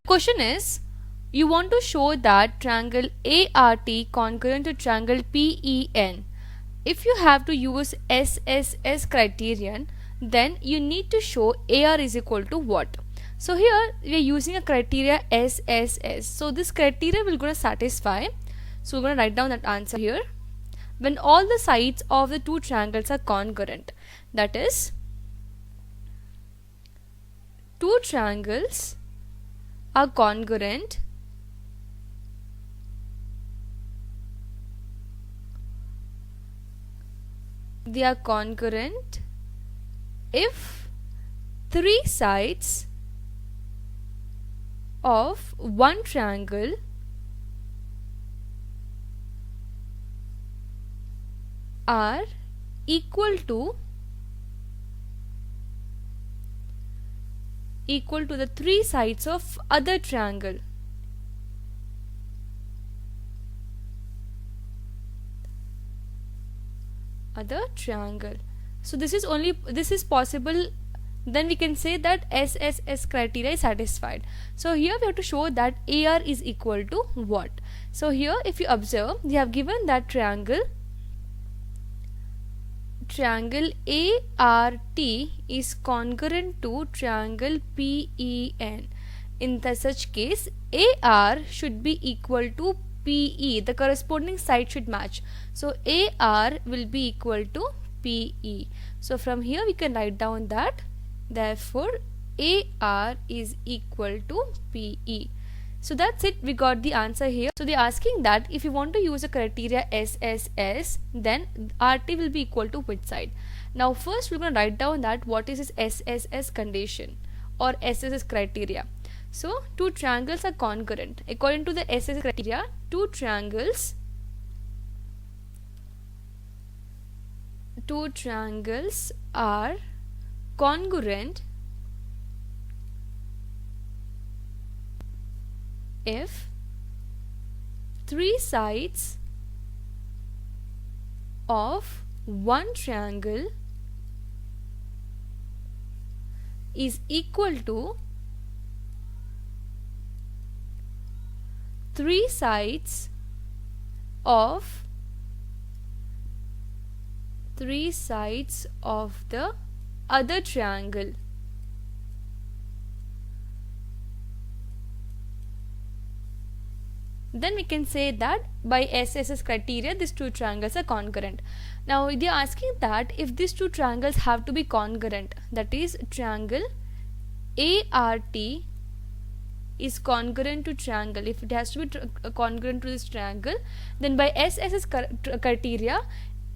Question is, you want to show that triangle ART congruent to triangle PEN. If you have to use SSS criterion, then you need to show AR is equal to what? So here we are using a criteria SSS. So this criteria will gonna satisfy. So we're gonna write down that answer here. When all the sides of the two triangles are congruent, that is, two triangles are congruent if three sides of one triangle are equal to the three sides of other triangle. So this is possible, then we can say that SSS criteria is satisfied. So here we have to show that AR is equal to what? So here if you observe, they have given that triangle ART is congruent to triangle PEN. In such case, AR should be equal to PE. The corresponding side should match. So AR will be equal to PE. So from here we can write down that therefore AR is equal to PE. So that's it, we got the answer here. So they're asking that if you want to use a criteria SSS, then RT will be equal to which side? Now first we're going to write down that what is this SSS condition or SSS criteria. So two triangles are congruent. According to the SSS criteria, two triangles are congruent if three sides of one triangle is equal to three sides of the other triangle. Then we can say that by SSS criteria these two triangles are congruent. Now they are asking that if these two triangles have to be congruent, that is triangle ART is congruent to triangle, if it has to be congruent to this triangle, then by SSS criteria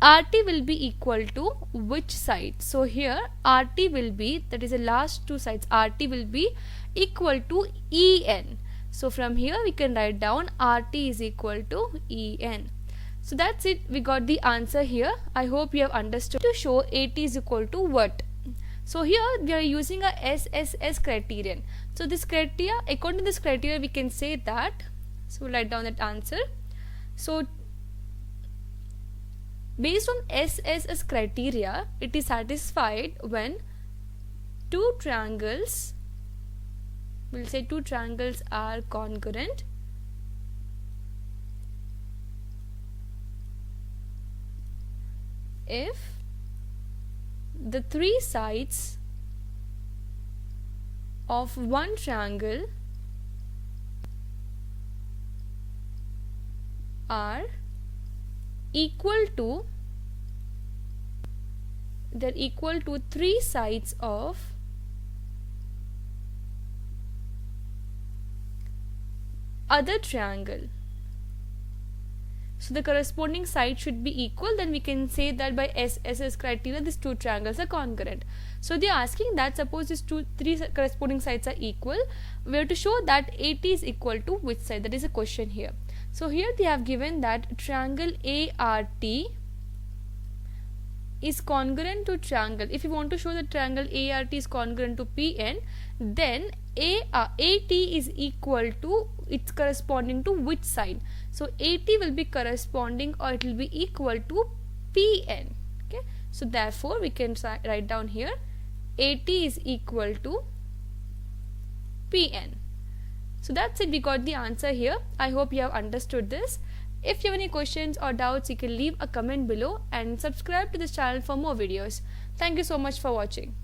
RT will be equal to which side? So here RT will be, that is the last two sides, RT will be equal to EN. So from here we can write down RT is equal to EN. So that's it, we got the answer here. I hope you have understood. To show AT is equal to what? So here we are using a SSS criterion. So this criteria, according to this criteria we can say that, so we'll write down that answer. So based on SSS criteria, it is satisfied when two triangles, we'll say two triangles are congruent if the three sides of one triangle are equal to, they're equal to three sides of other triangle. So the corresponding side should be equal, then we can say that by SSS criteria these two triangles are congruent. So they are asking that suppose these three corresponding sides are equal, we have to show that AT is equal to which side? That is a question here. So here they have given that triangle ART is congruent to triangle. If you want to show that triangle ART is congruent to PN, then AT is equal to, it's corresponding to which side? So AT will be corresponding, or it will be equal to PN. Okay, so therefore we can write down here AT is equal to PN. So that's it, we got the answer here. I hope you have understood this. If you have any questions or doubts, you can leave a comment below and subscribe to this channel for more videos. Thank you so much for watching.